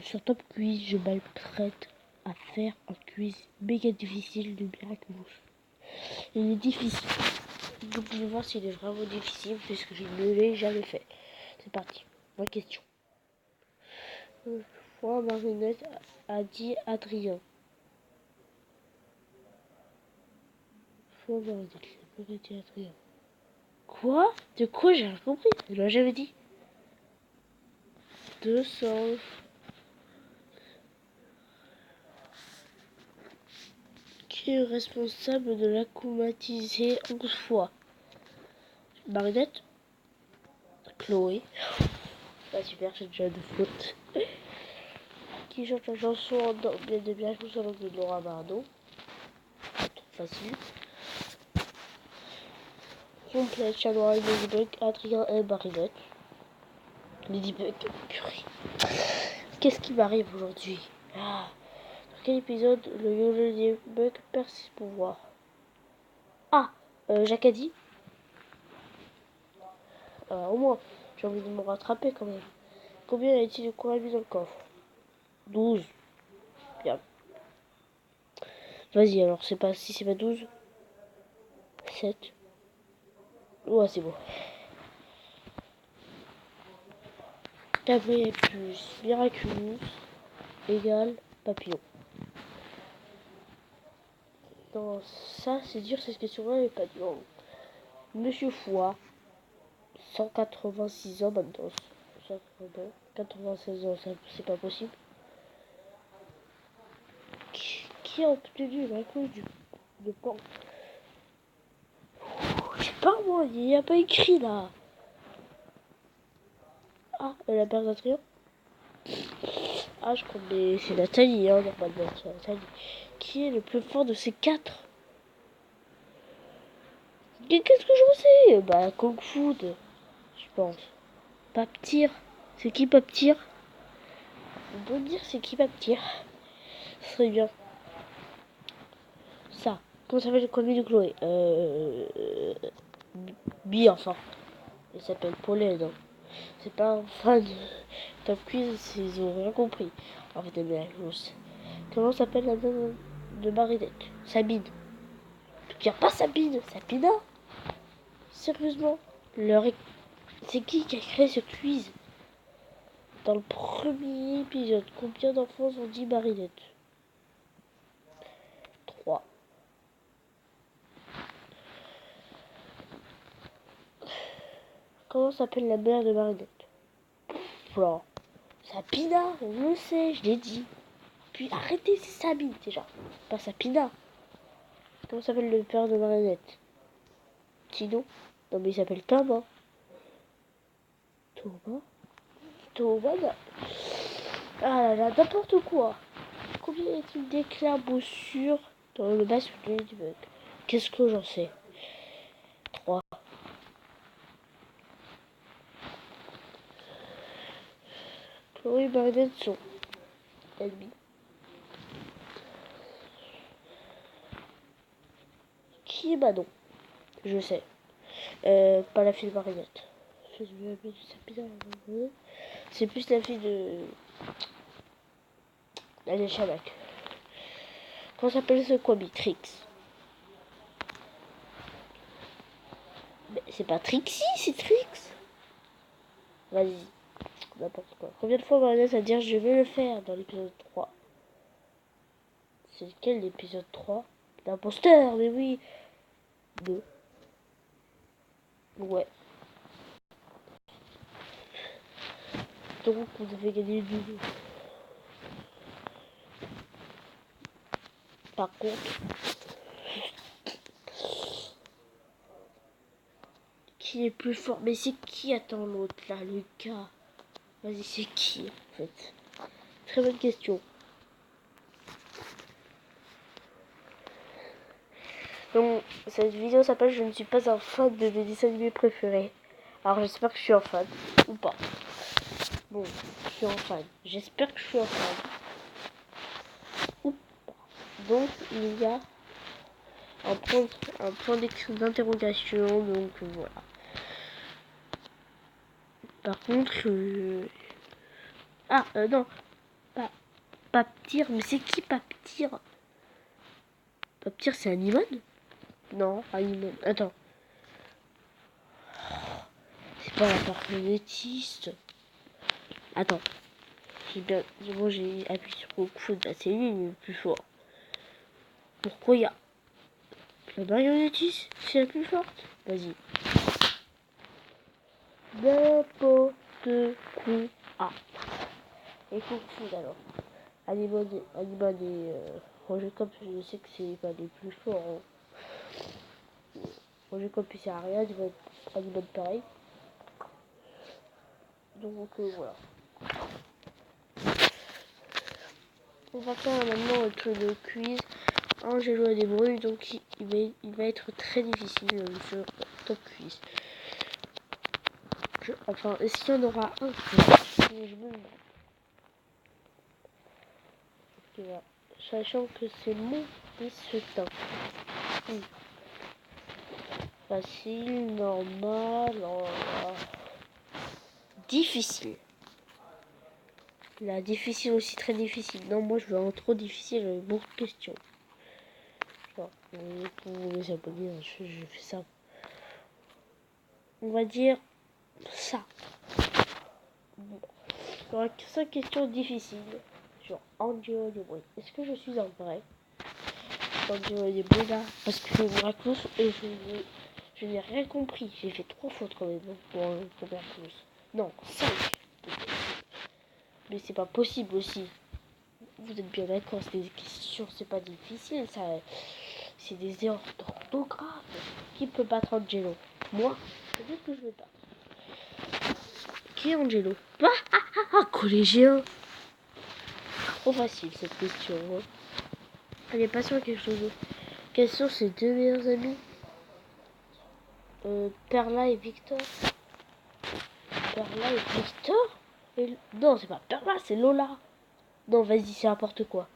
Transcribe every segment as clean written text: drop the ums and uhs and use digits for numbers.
Sur Top Quiz, je m'apprête à faire un quiz méga difficile de Miraculous. Il est difficile. Vous pouvez voir s'il est vraiment difficile puisque je ne l'ai jamais fait. C'est parti. Ma question. Une fois, Marinette a dit Adrien. Une fois, Marinette a dit Adrien. Quoi? De quoi j'ai rien compris? Je l'ai jamais dit. 200. Qui est responsable de l'acclimatisé 11 fois? Marinette? Chloé. Ah super, j'ai déjà 2 fautes. Qui chante la chanson bien de bien sur l'angle de Laura Bardot? Trop facile. Complète, Chat Noir, Ladybug, Adrien et Marinette. Ladybug, purée. Qu'est-ce qui m'arrive aujourd'hui? Dans quel épisode le YOLO Ladybug perd ses pouvoirs? Jacques a dit. Au moins, j'ai envie de me rattraper quand même. Combien y a-t-il de corail dans le coffre? 12. Bien. Vas-y alors, c'est pas si c'est pas 12. 7. Ouais, c'est bon. Gabriel plus Miraculous égale papillon. Non, ça c'est dur cette question-là, mais pas dur. Monsieur Foix, 186 ans maintenant. 96 ans, ça c'est pas possible. Qui a obtenu la cause de pan? Je sais pas moi, il n'y a pas écrit là. La paire d'Adrien. Je crois que c'est Nathalie, normalement, c'est Nathalie. Qui est le plus fort de ces 4? Qu'est-ce que j'en sais? Kung Fu, je pense. Paptir. C'est qui Paptir? On peut dire c'est qui Paptir. Ce serait bien. Ça. Comment s'appelle le connu de Chloé? Enfin. Il s'appelle Pauline. Hein. C'est pas un fan de Top Quiz, ils ont rien compris. En fait, comment s'appelle la dame de Marinette? Sabine. Il n'y a pas Sabine, Sabina. Sérieusement, c'est qui a créé ce quiz? Dans le premier épisode, combien d'enfants ont dit Marinette? 3. Comment s'appelle la mère de Marinette? Flore. Sapina, on le sait, je l'ai dit. Puis arrêtez, c'est Sabine déjà. Pas Sapina. Comment s'appelle le père de Marinette? Tino. Non mais il s'appelle Thomas. Thomas là. Ah là là, n'importe quoi. Combien y a-t-il d'éclaboussures dans le basque de Ladybug? Qu'est-ce que j'en sais? 3. Chloé et Marinette sont ennemis. Qui est Manon? Je sais. Pas la fille de Marinette. C'est plus la fille de Daniel Chabac. Comment s'appelle ce Quabitrix? Mais c'est pas Trixie, c'est Trix. Vas-y. N'importe quoi. Combien de fois Marinette a dit je vais le faire dans l'épisode 3? C'est lequel l'épisode 3? L'imposteur, mais oui. 2. Ouais. Donc vous avez gagné du jeu. Par contre, qui est plus fort? Mais c'est qui? Attends l'autre là, le gars. Vas-y, c'est qui en fait? Très bonne question. Donc cette vidéo s'appelle Je ne suis pas un fan de mes dessins animés préférés. Alors j'espère que je suis un fan ou pas. Bon, je suis un fan. J'espère que je suis un fan. Ou pas. Donc il y a un point d'interrogation. Donc voilà. Par contre, non. Paptir, mais c'est qui Paptir? Paptir, c'est Animon? Non, Animon. Attends. C'est pas un marionnettiste. Attends. J'ai appuyé sur le coup de la cellule le plus fort. Pourquoi il y a la marionnettiste? C'est la plus forte. Vas-y. N'importe quoi. Ah. Et Kung Fu alors. Animal et Roger Cop, je sais que c'est pas les plus forts. Hein. Roger Cop il sert à rien, il va être Animal pareil. Donc voilà. On va faire maintenant le quiz. Angelo a des bruits, donc il va être très difficile ce top quiz. Enfin, est-ce qu'il y en aura un? Je me demande. Voilà. Sachant que c'est mon temps. Facile, normal, difficile. La difficile aussi très difficile. Non, moi je veux un trop difficile avec beaucoup de questions. Genre, pour les abonnés, je fais ça. On va dire ça. Bon. Il y aura 5 questions difficiles. Genre, Angelo de bruit. Est-ce que je suis en vrai? Angelo de bruit là. Parce que je raccroche et je n'ai rien compris. J'ai fait 3 fautes quand même pour le premier quiz. Non, 5. Mais c'est pas possible aussi. Vous êtes bien d'accord, c'est des questions, c'est pas difficile, ça. C'est des erreurs d'orthographe. Qui peut battre Angelo? Moi? Peut-être que je vais pas. Qui est Angelo? Collégien. Trop facile cette question. Hein. Elle est pas sûre quelque chose d'autre. Quels sont ses deux meilleurs amis? Perla et Victor. Perla et Victor? Non, c'est pas Perla, c'est Lola. Non, vas-y, c'est n'importe quoi.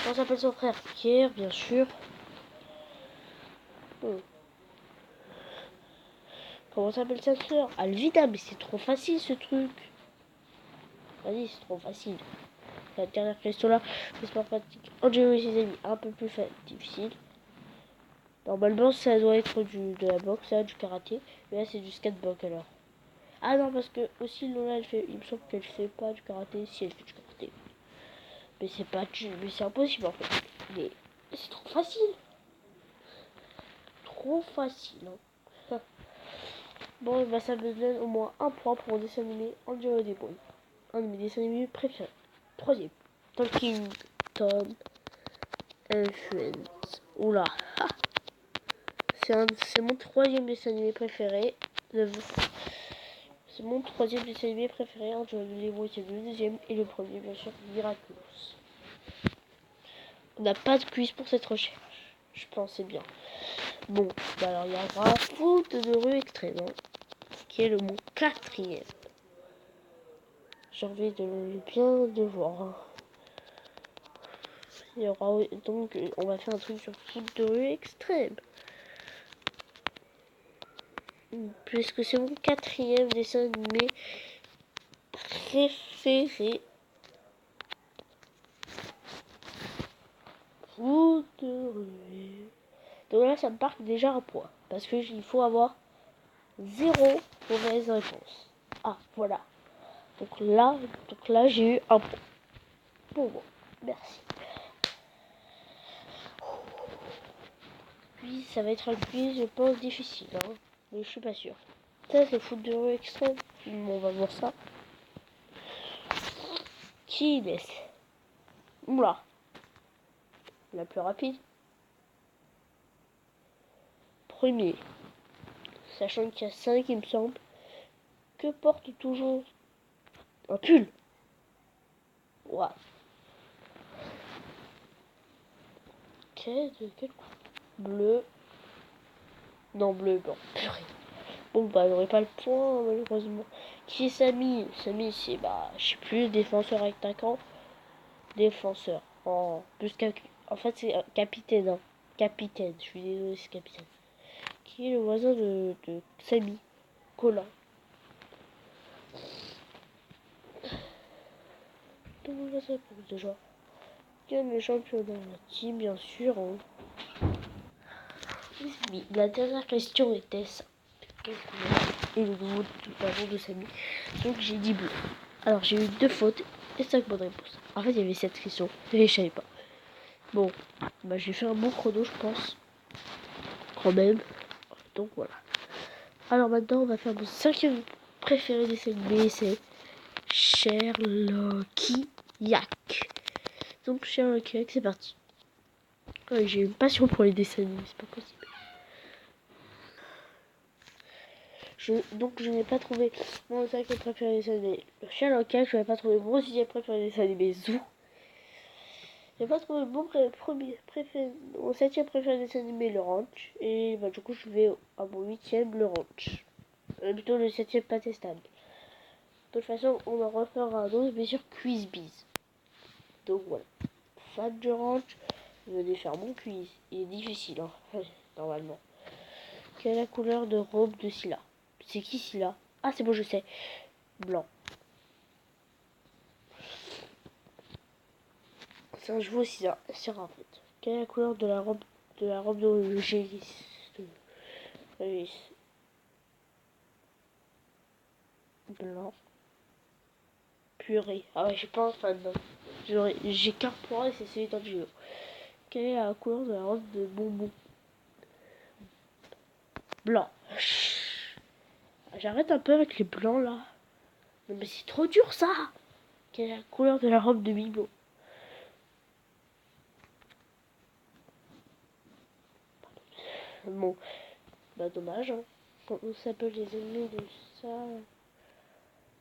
Comment s'appelle son frère? Pierre, bien sûr. Comment s'appelle sa sœur? Alvida, mais c'est trop facile ce truc. Vas-y, c'est trop facile. La dernière question là, c'est pas pratique. Angelo et ses amis, un peu plus difficile. Normalement, ça doit être de la boxe, là, du karaté. Mais là, c'est du skateboard alors. Ah non, parce que aussi Lola, il me semble qu'elle fait pas du karaté. Si elle fait du karaté. Mais c'est pas mais c'est impossible en fait. Mais c'est trop facile. Trop facile. Hein. Bon, bah ça me donne au moins un point pour mon dessin animé Angelo des Boys. Un de mes dessins animés préférés. Troisième. Talking Tom and Friends. Oula. Ah. C'est mon troisième dessin animé préféré. C'est mon troisième dessin animé préféré. Angelo des Boys, c'est le deuxième. Et le premier, bien sûr, Miraculous. On n'a pas de quiz pour cette recherche. Je pensais bien. Bon, bah alors il y aura Foot de rue extrême. Hein, qui est mon quatrième. J'ai envie de bien de voir. Hein. Il y aura donc on va faire un truc sur foot de rue extrême. Puisque c'est mon quatrième dessin animé préféré. Foot de rue. Donc là ça me marque déjà un point. Parce que il faut avoir 0 mauvaise réponse. Ah voilà. Donc là j'ai eu un point. Bon, merci. Puis ça va être un quiz, je pense, difficile. Hein. Mais je suis pas sûr. Ça, c'est foot de rue extrême. On va voir ça. Qui laisse? Oula. La plus rapide. Premier. Sachant qu'il y a 5, il me semble. Que porte toujours un pull? Ouah. Quel bleu. Non, bleu, blanc. Purée. Bon, bah, j'aurais pas le point, malheureusement. Qui est Samy? Samy, c'est, bah, je sais plus, défenseur attaquant. Défenseur. En fait, c'est capitaine. Hein. Capitaine, je suis désolé, c'est capitaine. Qui est le voisin de Samy? Colin. la réponse déjà. Quel est le championnat team, bien sûr. Hein. Oui, la dernière question était ça. Et le nom de Samy. Donc j'ai dit bleu. Alors j'ai eu 2 fautes et 5 bonnes réponses. En fait il y avait 7 questions et je savais pas. Bon, bah j'ai fait un bon chrono je pense. Quand même. Donc voilà. Alors maintenant on va faire mon 5e préféré des animés, c'est Sherlockiac. Donc Sherlockiac, c'est parti. Ouais, j'ai une passion pour les dessins animés, c'est pas possible. Donc je n'ai pas trouvé mon 5e préféré des animés le Sherlockiac, je n'ai pas trouvé mon 6e préféré des animés Zoo. J'ai pas trouvé mon mon 7e préféré des animés le ranch. Et bah du coup je vais à mon 8e le ranch. Plutôt le 7e pas testable. De toute façon on en refera un autre mais sur Quizbiz. Donc voilà. Fan du ranch, venez faire mon quiz. Il est difficile hein, normalement. Quelle est la couleur de robe de Scylla? C'est qui Scylla? Ah c'est bon je sais. Blanc. C'est un cheveu aussi ça. C'est en fait. Quelle est la couleur de la robe de Gélis? Blanc. Purée. Ah ouais, j'ai pas un fan. J'ai qu'un point et c'est celui d'un duo. Quelle est la couleur de la robe de bonbon? Blanc. J'arrête un peu avec les blancs là. Non mais c'est trop dur ça. Quelle est la couleur de la robe de Mimo? Bon, bah dommage. Hein. Comment s'appelle les ennemis de ça?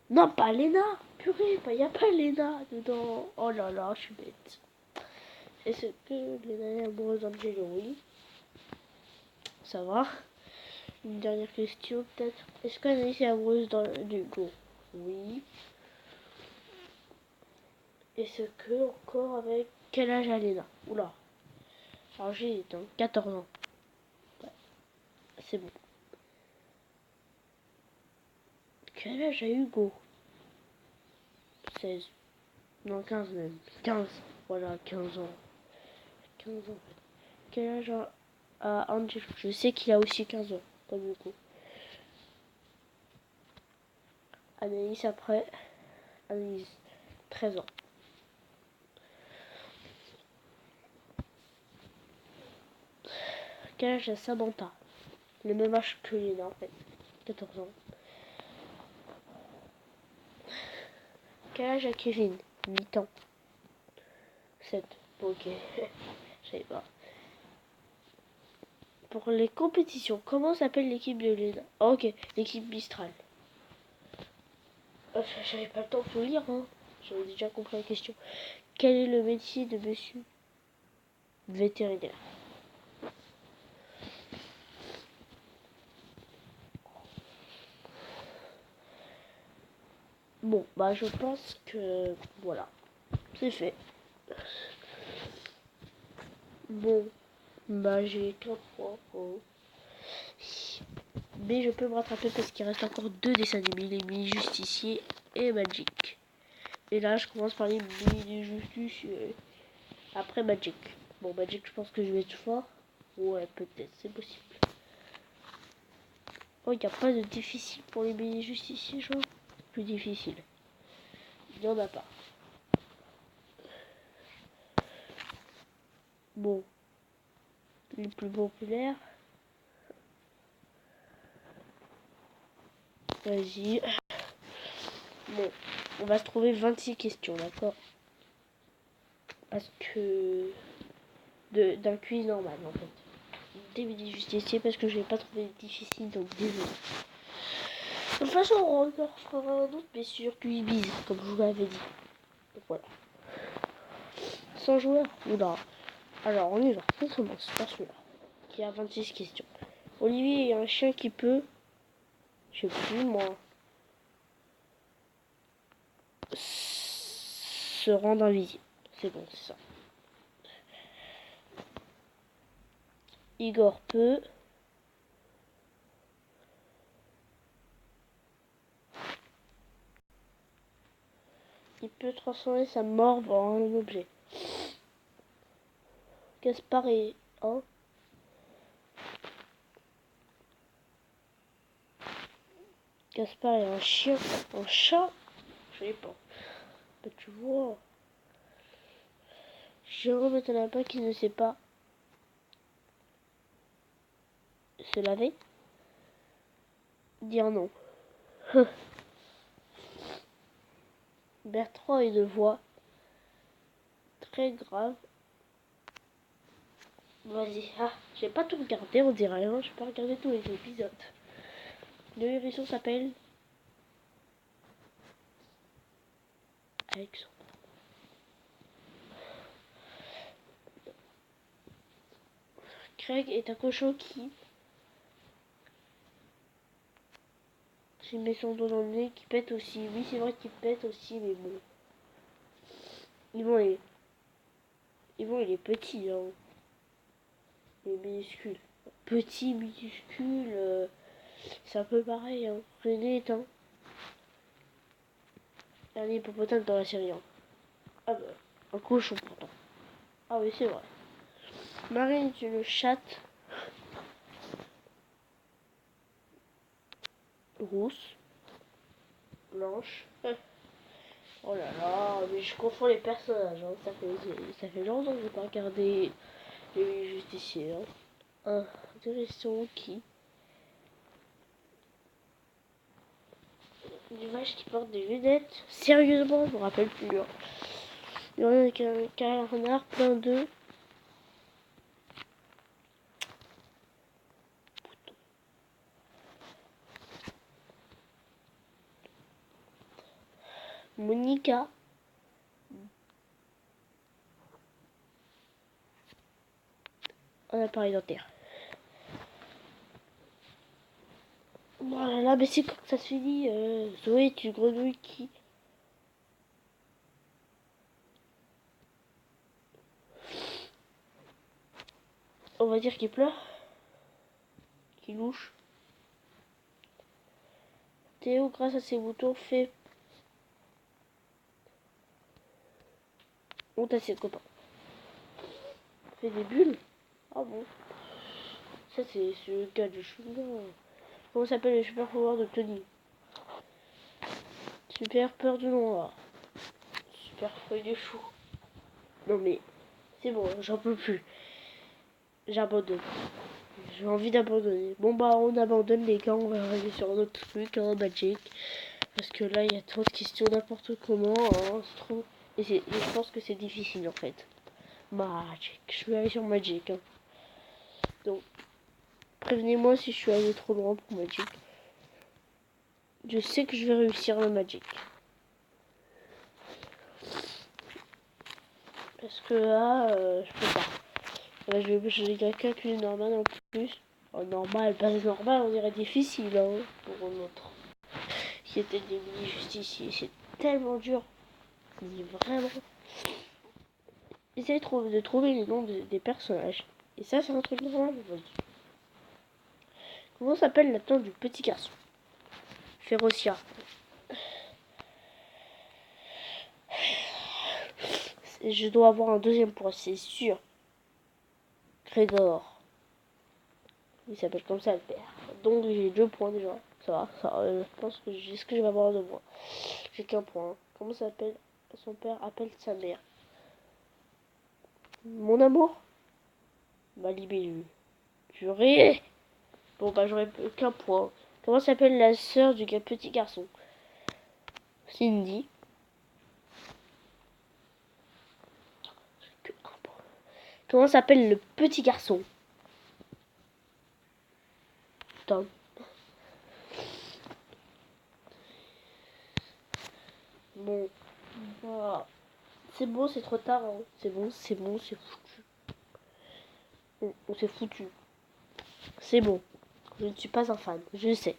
Non, pas Lena. Purée, y a pas Lena dedans. Oh là là, je suis bête. Est-ce que Lena est amoureuse d'Angelo? Oui. Ça va. Une dernière question peut-être. Est-ce qu'Anaïs est amoureuse d'Hugo? Oui. Est-ce que encore avec quel âge a Léna? Oula. Alors j'ai 14 ans. Ouais, c'est bon. Quel âge a Hugo? 16. Non, 15 même. 15. Voilà, 15 ans. 15 ans. Quel âge a Angelo? Je sais qu'il a aussi 15 ans, comme Hugo. Anaïs après. Anaïs, 13 ans. Quel âge a Samantha? Le même âge que Léna en fait. 14 ans. Quel âge a Kevin? 8 ans. 7. Ok. Je savais pas. Pour les compétitions, comment s'appelle l'équipe de Léna? Oh, ok, l'équipe Mistral. J'avais pas le temps de tout lire, hein. J'avais déjà compris la question. Quel est le métier de monsieur vétérinaire? Bon, bah je pense que voilà, c'est fait. Bon, bah j'ai 4 points. Oh. Mais je peux me rattraper parce qu'il reste encore 2 dessins animés, les mini-justiciers et Magic. Et là, je commence par les mini-justiciers. Après Magic. Bon, Magic, je pense que je vais être fort. Ouais, peut-être, c'est possible. Oh, il n'y a pas de difficile pour les mini-justiciers, genre. Plus difficile. Il n'y en a pas. Bon. Les plus populaires. Vas-y. Bon. On va se trouver 26 questions, d'accord? Parce que... d'un quiz normal, en fait. Des mini-justiciers parce que je n'ai pas trouvé difficile, donc désolé. De toute façon, on fera un autre, mais sur Quibiz, comme je vous l'avais dit. Donc voilà. 100 joueurs? Oula. Alors, on y va. On commence par celui-là, qui a 26 questions. Olivier est un chien qui peut... Je sais plus, moi. Se rendre invisible. C'est bon, c'est ça. Igor peut... Il peut transformer sa morve en un objet. Gaspard est un. Gaspard est un chien, un chat. Je sais pas. Bah, tu vois. Jérôme est un lapin qui ne sait pas se laver. Dire non. Bertrand a une voix très grave. Vas-y. Ah, j'ai pas tout regardé, on dirait. Hein. J'ai pas regardé tous les épisodes. Le hérisson s'appelle Alexandre. Craig est un cochon qui... J'ai mis son dos dans le nez, qui pète aussi. Oui, c'est vrai qu'il pète aussi, mais bon. Yvon, il est petit, hein. Il est minuscule. Petit, minuscule, c'est un peu pareil, hein. René est un hippopotame dans la série, hein. Ah bah, un cochon pourtant. Ah oui, c'est vrai. Marine est une chatte rousse, blanche. Oh là là, mais je confonds les personnages, hein. Ça fait longtemps que je n'ai pas regardé les justiciers, hein. Un intéressant qui... Une vache qui porte des lunettes. Sérieusement, je me rappelle plus. Hein. Il y en a avec un canard plein d'œufs. Monica. Un appareil dentaire. Voilà, là, mais c'est quand ça se finit. Zoé est une grenouille qui... On va dire qu'il pleure. Qui louche. Théo, grâce à ses boutons, fait honte à ses copains. Fait des bulles. Ah bon. Ça, c'est le gars du chewing-gum. Comment s'appelle le super pouvoir de Tony? Super peur du noir. Super feuille de chou. Non mais, c'est bon, j'en peux plus. J'abandonne. J'ai envie d'abandonner. Bon bah on abandonne les gars, on va arriver sur un autre truc, hein, Magic. Parce que là il y a trop de questions n'importe comment, hein, c'est trop... Et je pense que c'est difficile en fait. Magic, je vais aller sur Magic. Hein. Donc, prévenez-moi si je suis allé trop loin pour Magic. Je sais que je vais réussir le Magic. Parce que là, je peux pas. Là, je vais calculer normal en plus. Oh, normal, pas normal, on dirait difficile hein, pour un autre. Qui était des mini-justiciers. C'est tellement dur. Mais vraiment. Essayez de trouver les noms des personnages. Et ça, c'est un truc normal. Comment s'appelle la tante du petit garçon? Férocia. Je dois avoir un deuxième point, c'est sûr. Grégor. Il s'appelle comme ça le père. Donc j'ai 2 points déjà. Ça va, je pense que est-ce que je vais avoir 2 points? J'ai qu'un point. Comment s'appelle son père? Appelle sa mère. Mon amour? Ma libellule. Purée. Bon bah j'aurais qu'un point. Comment s'appelle la sœur du petit garçon? Cindy. Que un point. Comment s'appelle le petit garçon? Tom. Bon. Voilà. C'est bon, c'est trop tard. Hein. C'est bon, c'est foutu. On s'est foutu. C'est bon. Je ne suis pas un fan, je sais.